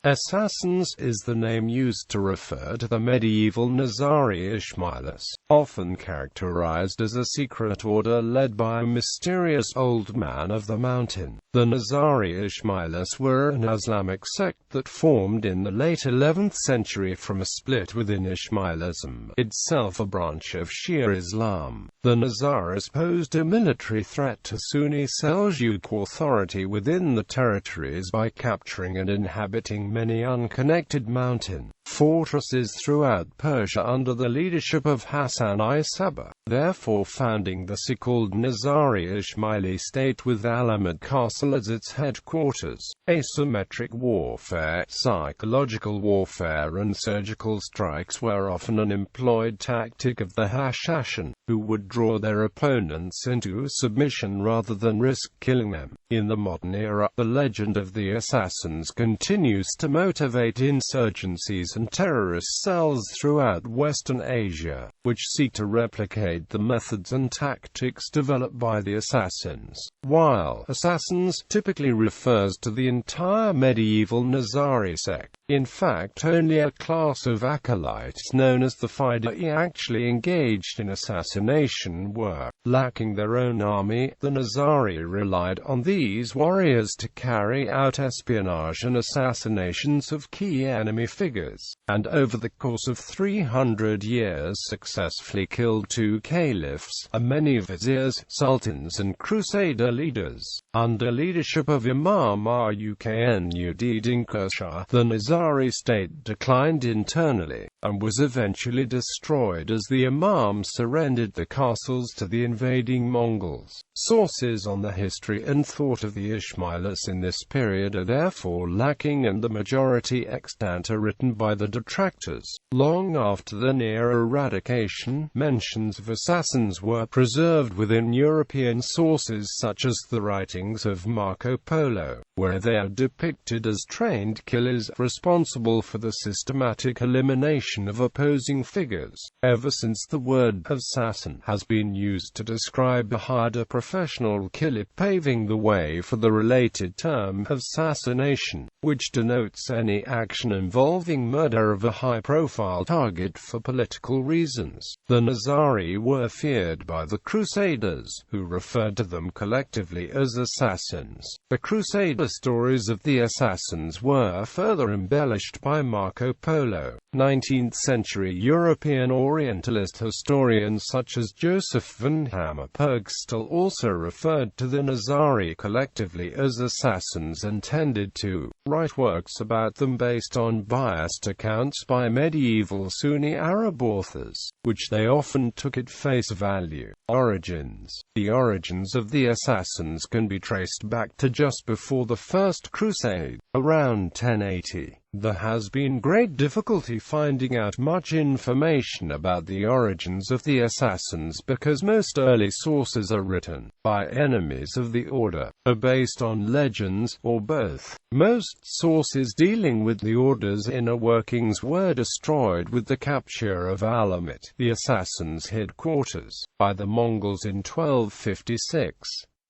Assassins is the name used to refer to the medieval Nizari Ismailis, often characterized as a secret order led by a mysterious old man of the mountain. The Nizari Ismailis were an Islamic sect that formed in the late 11th century from a split within Ismailism, itself a branch of Shia Islam. The Nizaris posed a military threat to Sunni Seljuq authority within the territories by capturing and inhabiting many unconnected mountain fortresses throughout Persia under the leadership of Hassan-i Sabbah, therefore founding the so-called Nizari Ismaili state with Alamut Castle as its headquarters. Asymmetric warfare, psychological warfare and surgical strikes were often an employed tactic of the hashashin, who would draw their opponents into submission rather than risk killing them. In the modern era, the legend of the assassins continues to motivate insurgencies and terrorist cells throughout Western Asia, which seek to replicate the methods and tactics developed by the assassins. While assassins typically refers to the entire medieval Nizari sect, in fact only a class of acolytes known as the Fidai actually engaged in assassination work. Lacking their own army, the Nizari relied on these warriors to carry out espionage and assassinations of key enemy figures, and over the course of 300 years successfully killed 2 caliphs, many viziers, sultans and crusader leaders. Under leadership of Imam Rukn-ud-Din Shah, the Nizari state declined internally, and was eventually destroyed as the Imam surrendered the castles to the invading Mongols. Sources on the history and thought of the Ismailis in this period are therefore lacking, and the majority extant are written by the detractors. Long after the near eradication, mentions of assassins were preserved within European sources such as the writings of Marco Polo, where they are depicted as trained killers responsible for the systematic elimination of opposing figures. Ever since the word assassin has been used to describe a harder professional killer, paving the way for the related term assassination, which denotes any action involving murder of a high-profile target for political reasons. The Nizari were feared by the Crusaders, who referred to them collectively as assassins. The Crusader stories of the assassins were further embellished by Marco Polo. 19th-century European Orientalist historians such as Joseph van Hammerpurgstel also referred to the Nizari collectively as assassins and tended to write works about them based on biased accounts by medieval Sunni Arab authors, which they often took at face value. Origins. The origins of the assassins can be traced back to just before the First Crusade, around 1080. There has been great difficulty finding out much information about the origins of the assassins because most early sources are written by enemies of the order, are based on legends, or both. Most sources dealing with the order's inner workings were destroyed with the capture of Alamut, the assassins' headquarters, by the Mongols in 1256.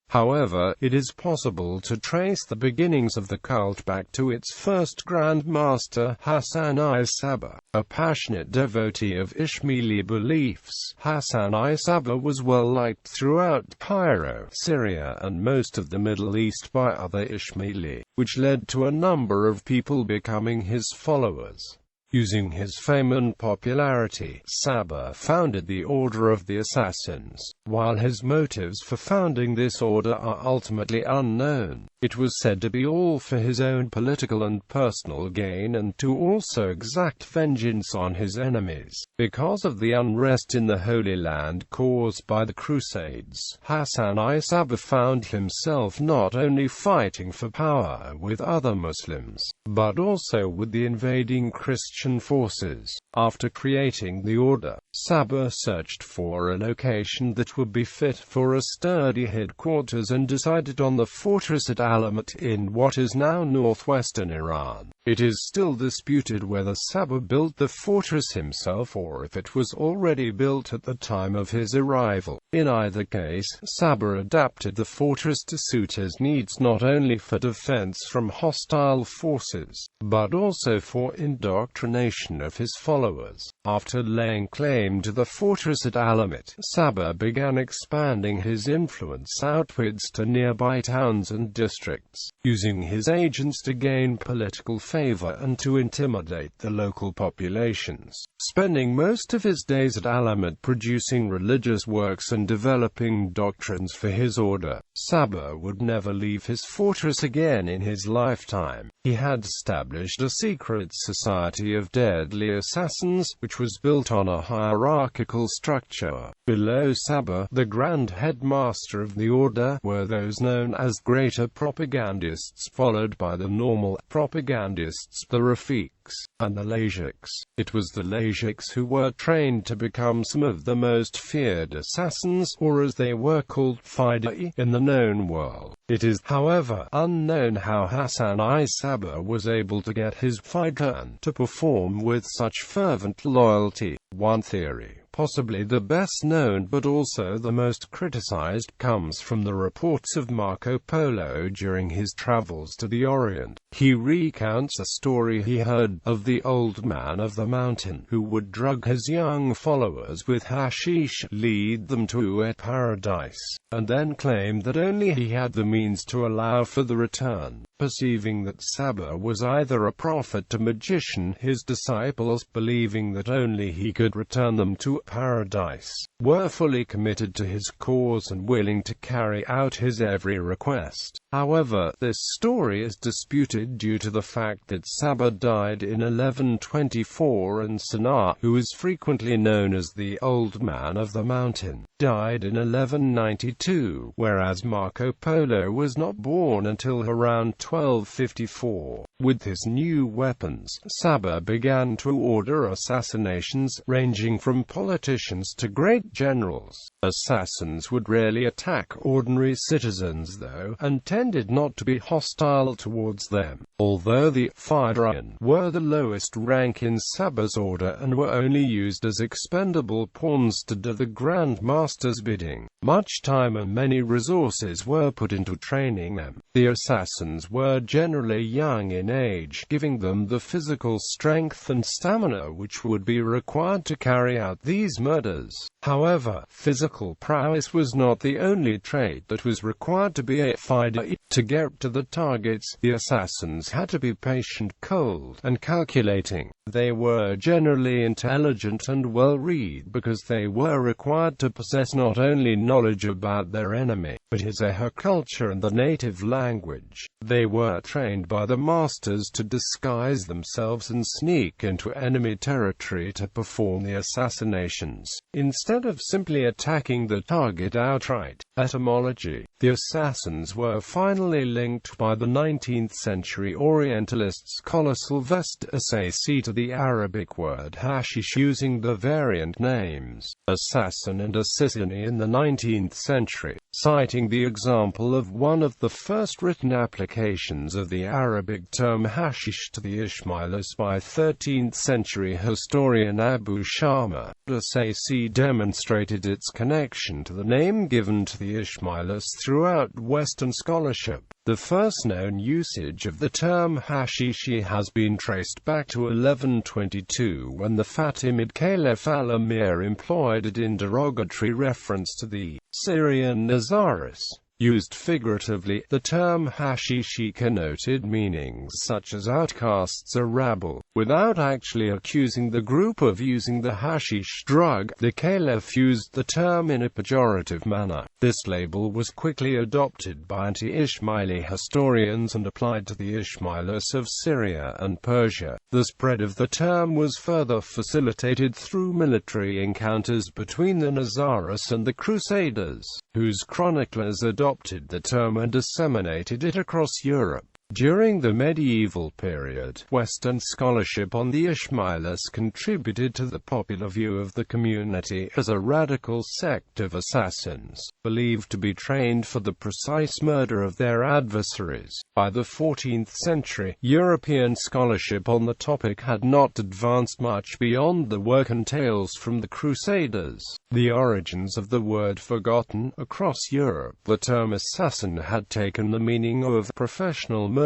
However, it is possible to trace the beginnings of the cult back to its first Grand Master, Hassani Sabbah, a passionate devotee of Ismaili beliefs. Hassani Sabbah was well liked throughout Cairo, Syria and most of the Middle East by other Ismaili, which led to a number of people becoming his followers. Using his fame and popularity, Sabbah founded the Order of the Assassins. While his motives for founding this order are ultimately unknown, it was said to be all for his own political and personal gain and to also exact vengeance on his enemies. Because of the unrest in the Holy Land caused by the Crusades, Hassani Sabbah found himself not only fighting for power with other Muslims, but also with the invading Christian forces. After creating the order, Sabbah searched for a location that would be fit for a sturdy headquarters and decided on the fortress at Alamut in what is now northwestern Iran. It is still disputed whether Sabbah built the fortress himself or if it was already built at the time of his arrival. In either case, Sabbah adapted the fortress to suit his needs, not only for defense from hostile forces, but also for indoctrination of his followers. After laying claim to the fortress at Alamut, Sabbah began expanding his influence outwards to nearby towns and districts, using his agents to gain political favor and to intimidate the local populations. Spending most of his days at Alamut producing religious works and developing doctrines for his order, Sabbah would never leave his fortress again in his lifetime. He had established a secret society of deadly assassins, which was built on a hierarchical structure. Below Sabbah, the grand headmaster of the order, were those known as greater propagandists, followed by the normal propagandists, the Rafiqs, and the Lajiks. It was the Lajiks who were trained to become some of the most feared assassins, or as they were called, fidai, in the known world. It is, however, unknown how Hassan-i Sabbah was able to get his fidai to perform with such fervent loyalty. One theory, possibly the best known but also the most criticized, comes from the reports of Marco Polo during his travels to the Orient. He recounts a story he heard of the old man of the mountain, who would drug his young followers with hashish, lead them to a paradise, and then claimed that only he had the means to allow for the return. Perceiving that Sabbah was either a prophet or magician, his disciples, believing that only he could return them to paradise, were fully committed to his cause and willing to carry out his every request. However, this story is disputed due to the fact that Sabbah died in 1124 and Sana'a, who is frequently known as the Old Man of the Mountain, died in 1192, whereas Marco Polo was not born until around 1254. With his new weapons, Sabbah began to order assassinations, ranging from politicians to great generals. Assassins would rarely attack ordinary citizens though, and tended not to be hostile towards them. Although the fidai were the lowest rank in Sabbah's order and were only used as expendable pawns to do the Grand Master's bidding, much time and many resources were put into training them. The assassins were generally young in age, giving them the physical strength and stamina which would be required to carry out these murders. However, physical prowess was not the only trait that was required to be a fidai. To get to the targets, the assassins had to be patient, cold, and calculating. They were generally intelligent and well-read because they were required to possess not only knowledge about their enemy, but his or her culture and the native language. They were trained by the masters to disguise themselves and sneak into enemy territory to perform the assassinations, instead of simply attacking the target outright. Etymology. The assassins were finally linked by the 19th century Orientalist scholar Sylvester Saisi to the Arabic word hashish, using the variant names assassin and assassini in the 19th century, citing the example of one of the first written applications of the Arabic term hashish to the Ismailis by 13th century historian Abu Shama. Saisi demonstrated its connection to the name given to the Ismailis throughout Western scholarship. The first known usage of the term hashishi has been traced back to 1122, when the Fatimid Caliph Al-Amir employed it in derogatory reference to the Syrian Nizaris. Used figuratively, the term hashishi connoted meanings such as outcasts or rabble. Without actually accusing the group of using the hashish drug, the caliph used the term in a pejorative manner. This label was quickly adopted by anti-Ismaili historians and applied to the Ismailis of Syria and Persia. The spread of the term was further facilitated through military encounters between the Nizaris and the Crusaders, whose chroniclers adopted the term and disseminated it across Europe. During the medieval period, Western scholarship on the Ismailis contributed to the popular view of the community as a radical sect of assassins, believed to be trained for the precise murder of their adversaries. By the 14th century, European scholarship on the topic had not advanced much beyond the work and tales from the Crusaders. The origins of the word forgotten. Across Europe, the term assassin had taken the meaning of professional murderer.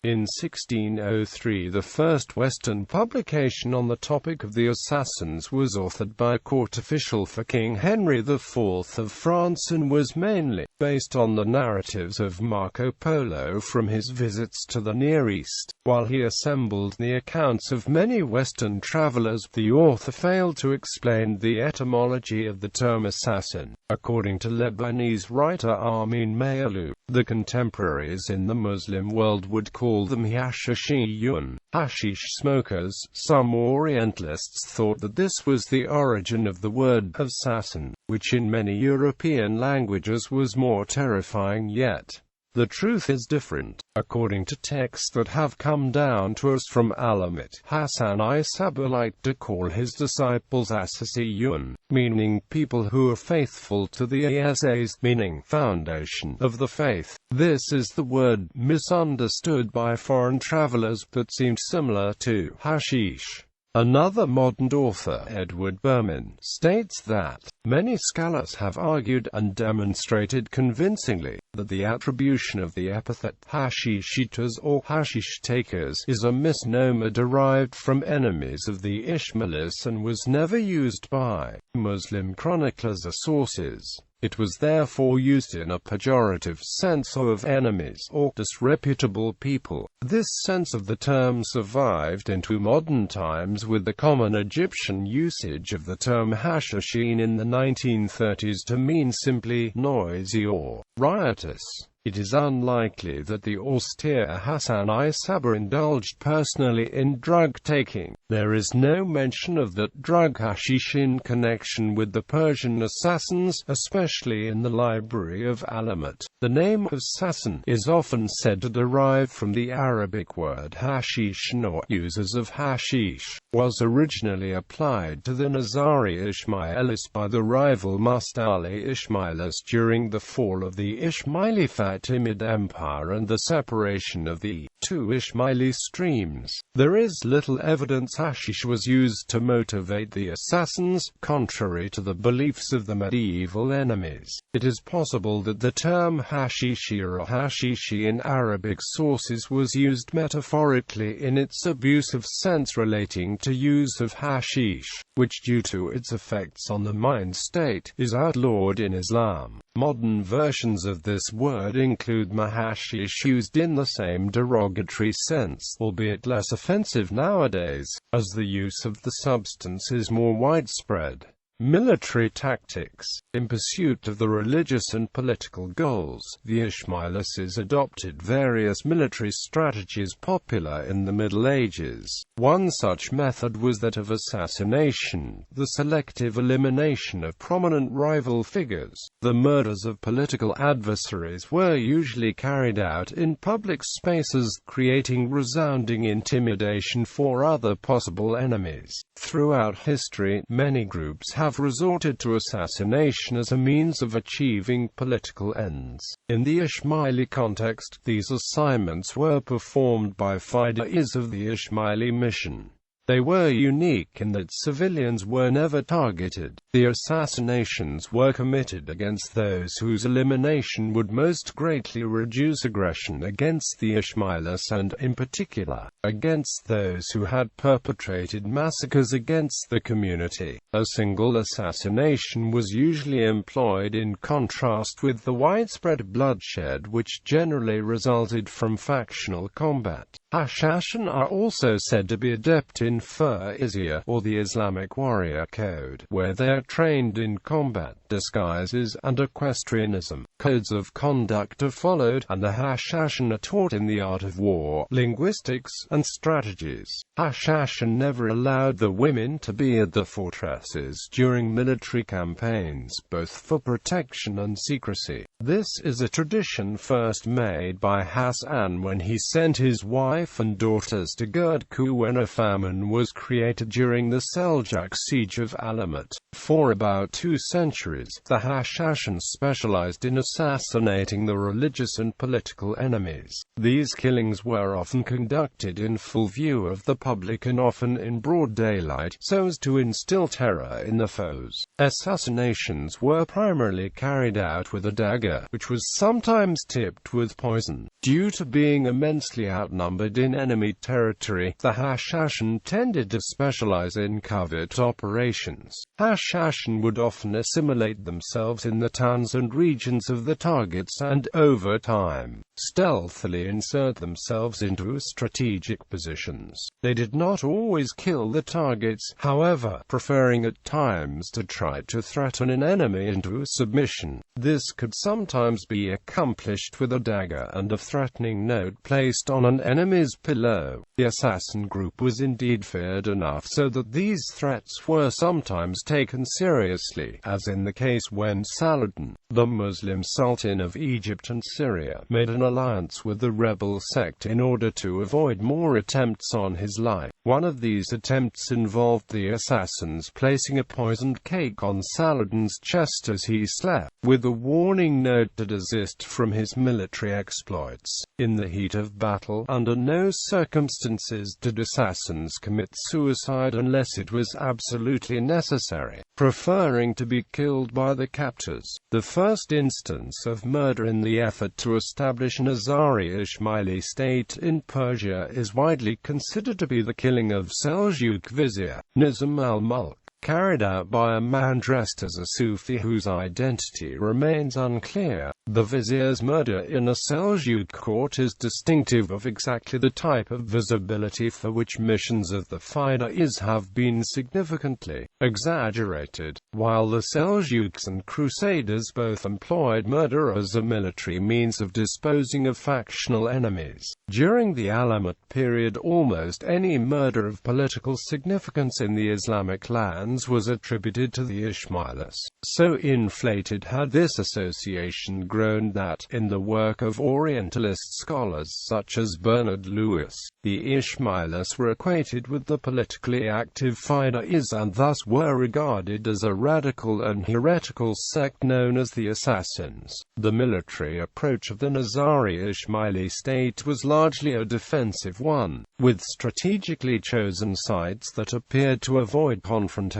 In 1603, the first Western publication on the topic of the assassins was authored by a court official for King Henry IV of France and was mainly based on the narratives of Marco Polo from his visits to the Near East. While he assembled the accounts of many Western travelers, the author failed to explain the etymology of the term assassin. According to Lebanese writer Amin Mayalou, the contemporaries in the Muslim world would call them hashashin, hashish smokers. Some Orientalists thought that this was the origin of the word assassin, which in many European languages was more terrifying yet. The truth is different. According to texts that have come down to us from Alamut, Hassan-i Sabbah liked to call his disciples hashashin, meaning people who are faithful to the asas, meaning foundation of the faith. This is the word misunderstood by foreign travelers that seemed similar to hashish. Another modern author, Edward Berman, states that many scholars have argued and demonstrated convincingly that the attribution of the epithet hashishitas or hashish takers is a misnomer derived from enemies of the Ismailis and was never used by Muslim chroniclers or sources. It was therefore used in a pejorative sense of enemies or disreputable people. This sense of the term survived into modern times with the common Egyptian usage of the term hashashin in the 1930s to mean simply noisy or riotous. It is unlikely that the austere Hassan-i Sabbah indulged personally in drug-taking. There is no mention of that drug hashish in connection with the Persian assassins, especially in the library of Alamut. The name assassin is often said to derive from the Arabic word hashish, or users of hashish, was originally applied to the Nizari Ismailis by the rival Mustali Ismailis during the fall of the Ismaili Fatimid Empire and the separation of the two Ismaili streams. There is little evidence hashish was used to motivate the assassins, contrary to the beliefs of the medieval enemies. It is possible that the term hashishi or hashishi in Arabic sources was used metaphorically in its abusive sense relating to use of hashish, which due to its effects on the mind state, is outlawed in Islam. Modern versions of this word include mahashish, used in the same derogatory sense, albeit less offensive nowadays, as the use of the substance is more widespread. Military tactics. In pursuit of the religious and political goals, the Ismailis adopted various military strategies popular in the Middle Ages. One such method was that of assassination, the selective elimination of prominent rival figures. The murders of political adversaries were usually carried out in public spaces, creating resounding intimidation for other possible enemies. Throughout history, many groups have resorted to assassination as a means of achieving political ends. In the Ismaili context, these assignments were performed by fidais of the Ismaili mission. They were unique in that civilians were never targeted. The assassinations were committed against those whose elimination would most greatly reduce aggression against the Ismailis and, in particular, against those who had perpetrated massacres against the community. A single assassination was usually employed in contrast with the widespread bloodshed which generally resulted from factional combat. Hashashin are also said to be adept in Fur'iziyah, or the Islamic warrior code, where they are trained in combat, disguises, and equestrianism. Codes of conduct are followed, and the hashashin are taught in the art of war, linguistics, and strategies. Hashashin never allowed the women to be at the fortresses during military campaigns, both for protection and secrecy. This is a tradition first made by Hassan when he sent his wife and daughters to Gurdku when a famine was created during the Seljuq siege of Alamut. For about 2 centuries, the hashashin specialized in assassinating the religious and political enemies. These killings were often conducted in full view of the public and often in broad daylight, so as to instill terror in the foes. Assassinations were primarily carried out with a dagger, which was sometimes tipped with poison. Due to being immensely outnumbered in enemy territory, the hashashin tended to specialize in covert operations. Hashashin would often assimilate themselves in the towns and regions of the targets and, over time, stealthily insert themselves into strategic positions. They did not always kill the targets, however, preferring at times to try to threaten an enemy into submission. This could sometimes be accomplished with a dagger and a threatening note placed on an enemy's pillow. The assassin group was indeed feared enough so that these threats were sometimes taken seriously, as in the case when Saladin, the Muslim Sultan of Egypt and Syria, made an alliance with the rebel sect in order to avoid more attempts on his life. One of these attempts involved the assassins placing a poisoned cake on Saladin's chest as he slept, with a warning note to desist from his military exploits. In the heat of battle, under no circumstances did assassins commit suicide unless it was absolutely necessary, preferring to be killed by the captors. The first instance of murder in the effort to establish Nizari Ismaili state in Persia is widely considered to be the killing of Seljuq vizier, Nizam al-Mulk, carried out by a man dressed as a Sufi whose identity remains unclear. The vizier's murder in a Seljuq court is distinctive of exactly the type of visibility for which missions of the Fida'is have been significantly exaggerated. While the Seljuqs and Crusaders both employed murder as a military means of disposing of factional enemies, during the Alamut period almost any murder of political significance in the Islamic lands was attributed to the Ismailis. So inflated had this association grown that, in the work of Orientalist scholars such as Bernard Lewis, the Ismailis were equated with the politically active Fida'is and thus were regarded as a radical and heretical sect known as the Assassins. The military approach of the Nizari Ismaili state was largely a defensive one, with strategically chosen sites that appeared to avoid confrontation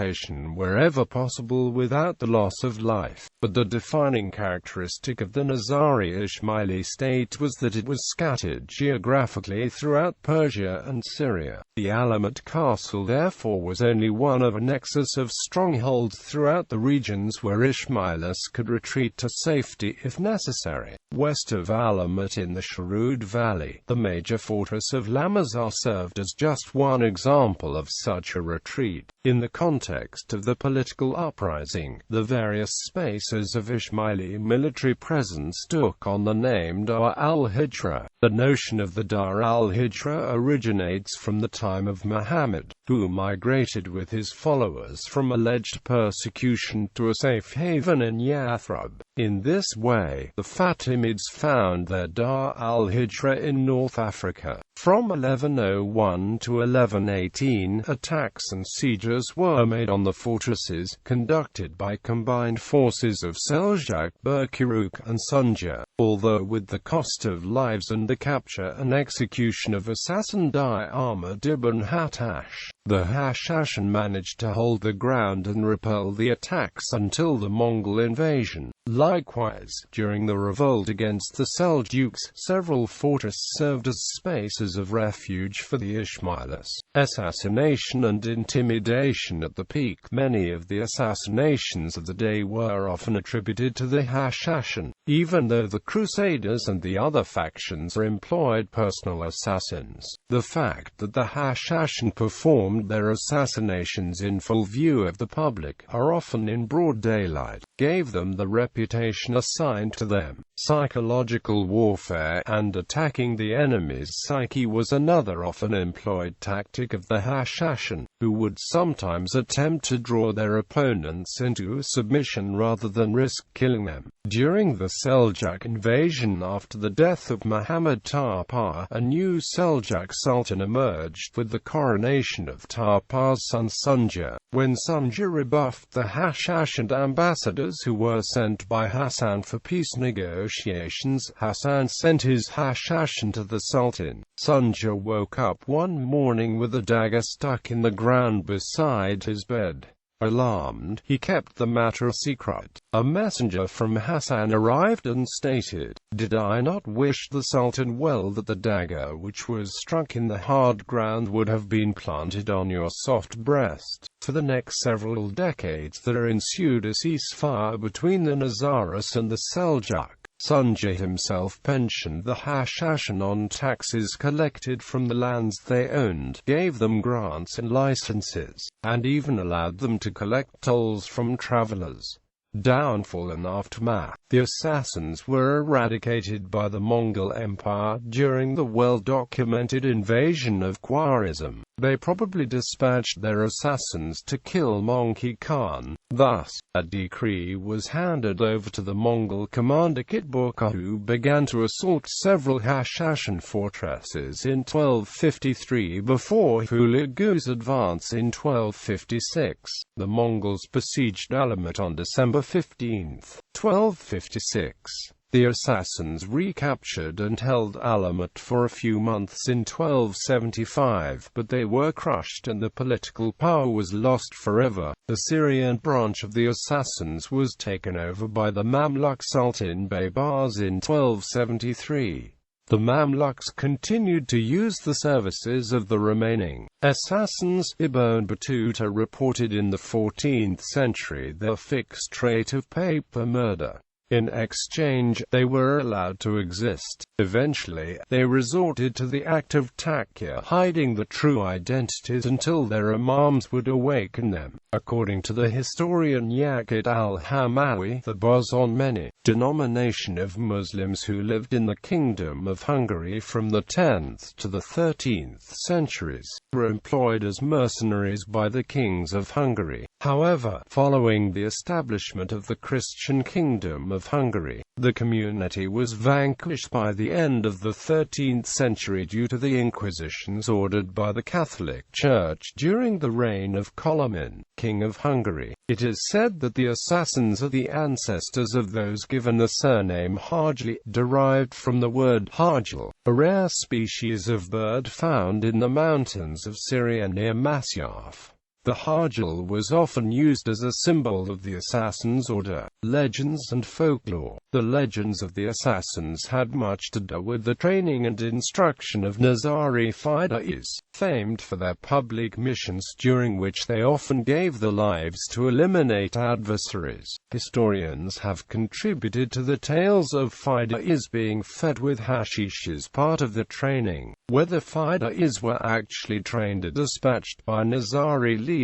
wherever possible without the loss of life. But the defining characteristic of the Nizari Ismaili state was that it was scattered geographically throughout Persia and Syria. The Alamut Castle therefore was only one of a nexus of strongholds throughout the regions where Ismailis could retreat to safety if necessary. West of Alamut in the Sharud Valley, the major fortress of Lamazar served as just one example of such a retreat. In the context of the political uprising, the various spaces of Ismaili military presence took on the name Dar al-Hijra. The notion of the Dar al-Hijra originates from the time of Muhammad, who migrated with his followers from alleged persecution to a safe haven in Yathrib. In this way, the Fatimids found their Dar al-Hijra in North Africa. From 1101 to 1118, attacks and sieges were made on the fortresses, conducted by combined forces of Seljuk, Berkiruk, and Sunja, although with the cost of lives and the capture and execution of assassin Ahmad ibn Hattash. The Hashashin managed to hold the ground and repel the attacks until the Mongol invasion. Likewise, during the revolt against the Seljuks, several fortresses served as spaces of refuge for the Ismailis. Assassination and intimidation at the peak. Many of the assassinations of the day were often attributed to the Hashashin. even though the Crusaders and the other factions employed personal assassins. The fact that the hashashin performed their assassinations in full view of the public, or often in broad daylight, gave them the reputation assigned to them. Psychological warfare and attacking the enemy's psyche was another often employed tactic of the hashashin, who would sometimes attempt to draw their opponents into submission rather than risk killing them. During the Seljuq invasion after the death of Muhammad Tapa, a new Seljuq sultan emerged with the coronation of Tapa's son Sunja. When Sunja rebuffed the hashashin ambassadors who were sent by Hassan for peace negotiations, Hassan sent his hashashin to the sultan. Sunja woke up one morning with a dagger stuck in the ground beside his bed. Alarmed, he kept the matter secret. A messenger from Hassan arrived and stated, "Did I not wish the Sultan well that the dagger which was struck in the hard ground would have been planted on your soft breast?" For the next several decades there ensued a ceasefire between the Nizaris and the Seljuq. Sunja himself pensioned the hashashin on taxes collected from the lands they owned, gave them grants and licenses, and even allowed them to collect tolls from travelers. Downfall and aftermath. The assassins were eradicated by the Mongol Empire during the well-documented invasion of Khwarizm. They probably dispatched their assassins to kill Mongke Khan. Thus, a decree was handed over to the Mongol commander Kitburka, who began to assault several hashashin fortresses in 1253 before Hulagu's advance in 1256. The Mongols besieged Alamut on December 15, 1256. The assassins recaptured and held Alamut for a few months in 1275, but they were crushed and the political power was lost forever. The Syrian branch of the assassins was taken over by the Mamluk Sultan Baybars in 1273. The Mamluks continued to use the services of the remaining assassins. Ibn Battuta reported in the 14th century their fixed rate of paper murder. In exchange, they were allowed to exist. Eventually, they resorted to the act of taqiyya, hiding the true identities until their imams would awaken them. According to the historian Yaqut al-Hamawi, the Bosonmeni, denomination of Muslims who lived in the Kingdom of Hungary from the 10th to the 13th centuries, were employed as mercenaries by the kings of Hungary. However, following the establishment of the Christian Kingdom of Hungary, the community was vanquished by the end of the 13th century due to the inquisitions ordered by the Catholic Church during the reign of Koloman, King of Hungary. It is said that the assassins are the ancestors of those given the surname Harjli, derived from the word harjil, a rare species of bird found in the mountains of Syria near Masyaf. The harjil was often used as a symbol of the Assassins' Order. Legends and folklore. The legends of the assassins had much to do with the training and instruction of Nizari fidais, famed for their public missions during which they often gave their lives to eliminate adversaries. Historians have contributed to the tales of fidais being fed with hashish as part of the training. Whether fidais were actually trained or dispatched by Nizari leaders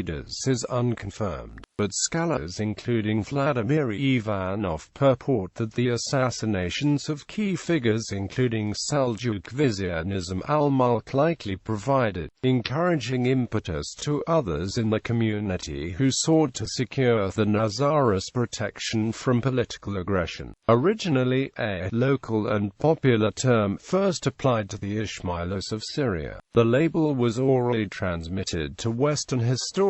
is unconfirmed, but scholars including Vladimir Ivanov purport that the assassinations of key figures including Seljuk Vizier Nizam al-Mulk likely provided encouraging impetus to others in the community who sought to secure the Nizaris protection from political aggression. Originally a local and popular term first applied to the Ismailis of Syria, the label was orally transmitted to Western historians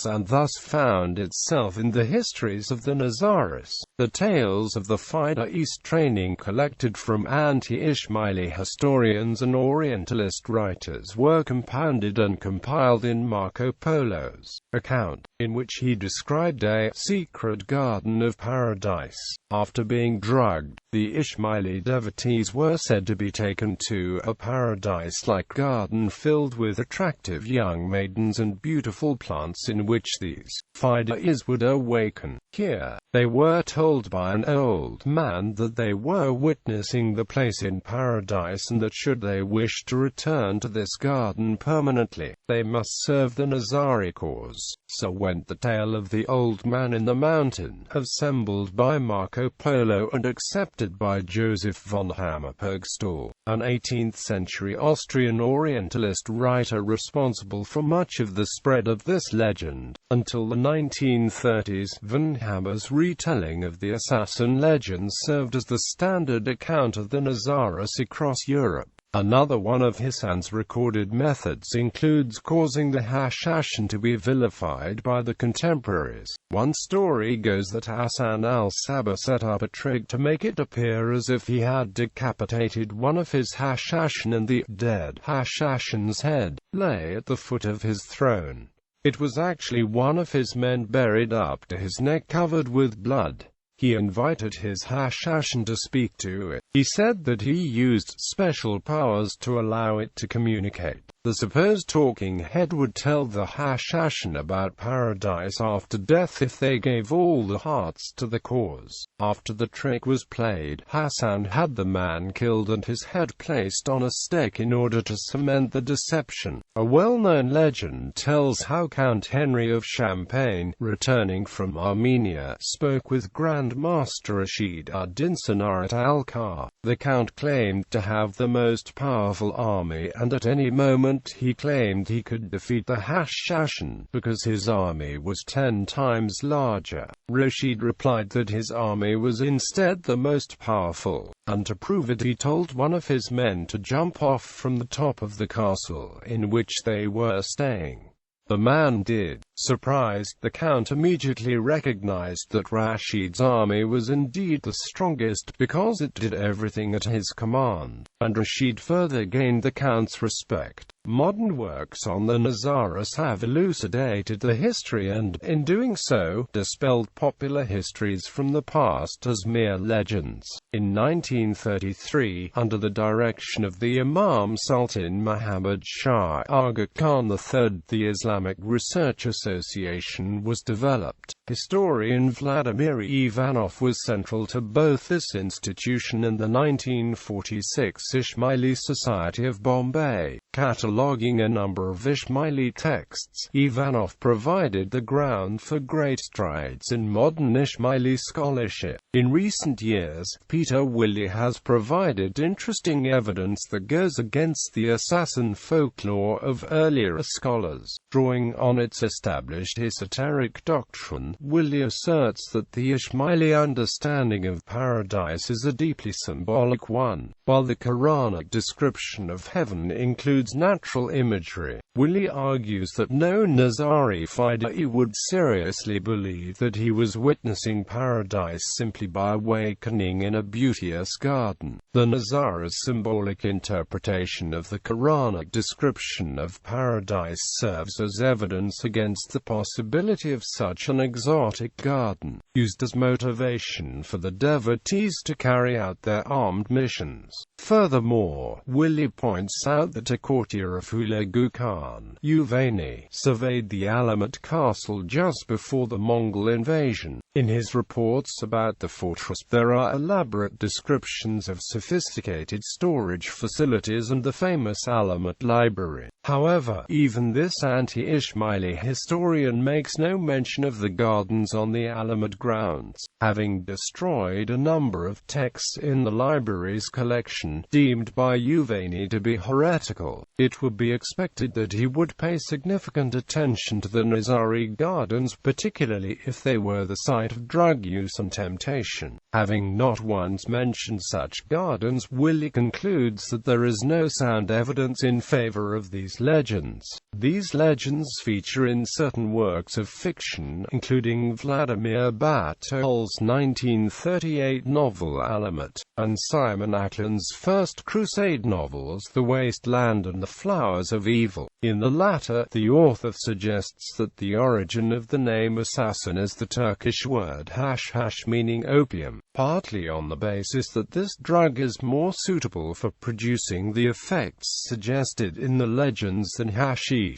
and thus found itself in the histories of the Nizaris. The tales of the fidais training collected from anti-Ismaili historians and Orientalist writers were compounded and compiled in Marco Polo's account, in which he described a secret garden of paradise. After being drugged, the Ismaili devotees were said to be taken to a paradise paradise-like garden filled with attractive young maidens and beautiful plants in which these fidais would awaken. Here, they were told by an old man that they were witnessing the place in paradise and that should they wish to return to this garden permanently, they must serve the Nizari cause. So went the tale of the old man in the mountain, assembled by Marco Polo and accepted by Joseph von Hammerpurgstall, an 18th-century Austrian Orientalist writer responsible for much of the spread of this legend. Until the 1930s, von Hammer's retelling of the assassin legend served as the standard account of the Nizaris across Europe. Another one of Hassan's recorded methods includes causing the hashashin to be vilified by the contemporaries. One story goes that Hassan-i Sabbah set up a trick to make it appear as if he had decapitated one of his hashashin and the dead hashashin's head lay at the foot of his throne. It was actually one of his men buried up to his neck covered with blood. He invited his hashashin to speak to it. He said that he used special powers to allow it to communicate. The supposed talking head would tell the hashashin about paradise after death if they gave all the hearts to the cause. After the trick was played, Hassan had the man killed and his head placed on a stake in order to cement the deception. A well-known legend tells how Count Henry of Champagne, returning from Armenia, spoke with Grand Master Rashid ad-Din Sennar at Al-Kar. The Count claimed to have the most powerful army, and at any moment he claimed he could defeat the hashashin, because his army was 10 times larger. Rashid replied that his army was instead the most powerful, and to prove it he told one of his men to jump off from the top of the castle in which they were staying. The man did. Surprised, the Count immediately recognized that Rashid's army was indeed the strongest, because it did everything at his command, and Rashid further gained the Count's respect. Modern works on the Nizaris have elucidated the history and, in doing so, dispelled popular histories from the past as mere legends. In 1933, under the direction of the Imam Sultan Muhammad Shah Aga Khan III, the Islamic Research Association was developed. Historian Vladimir Ivanov was central to both this institution and the 1946 Ismaili Society of Bombay. Cataloguing a number of Ismaili texts, Ivanov provided the ground for great strides in modern Ismaili scholarship. In recent years, Peter Willey has provided interesting evidence that goes against the assassin folklore of earlier scholars. Drawing on its established esoteric doctrine, Willey asserts that the Ismaili understanding of paradise is a deeply symbolic one, while the Quranic description of heaven includes natural imagery. Willey argues that no Nizari fidai would seriously believe that he was witnessing paradise simply by awakening in a beauteous garden. The Nizari's symbolic interpretation of the Quranic description of paradise serves as evidence against the possibility of such an exotic garden, used as motivation for the devotees to carry out their armed missions. Furthermore, Willey points out that a courtier of Hulagu Khan, Uvani, surveyed the Alamut Castle just before the Mongol invasion. In his reports about the fortress, there are elaborate descriptions of sophisticated storage facilities and the famous Alamut Library. However, even this anti-Ismaili historian makes no mention of the gardens on the Alamut grounds, having destroyed a number of texts in the library's collection, deemed by Uvani to be heretical. It would be expected that he would pay significant attention to the Nizari gardens, particularly if they were the site of drug use and temptation. Having not once mentioned such gardens, Willey concludes that there is no sound evidence in favor of these legends. These legends feature in certain works of fiction, including Vladimir Bartol's 1938 novel Alamut, and Simon Acland's first Crusade novels The Waste Land and The Flowers of Evil. In the latter, the author suggests that the origin of the name assassin is the Turkish word hashash, meaning opium, partly on the basis that this drug is more suitable for producing the effects suggested in the legends than hashish.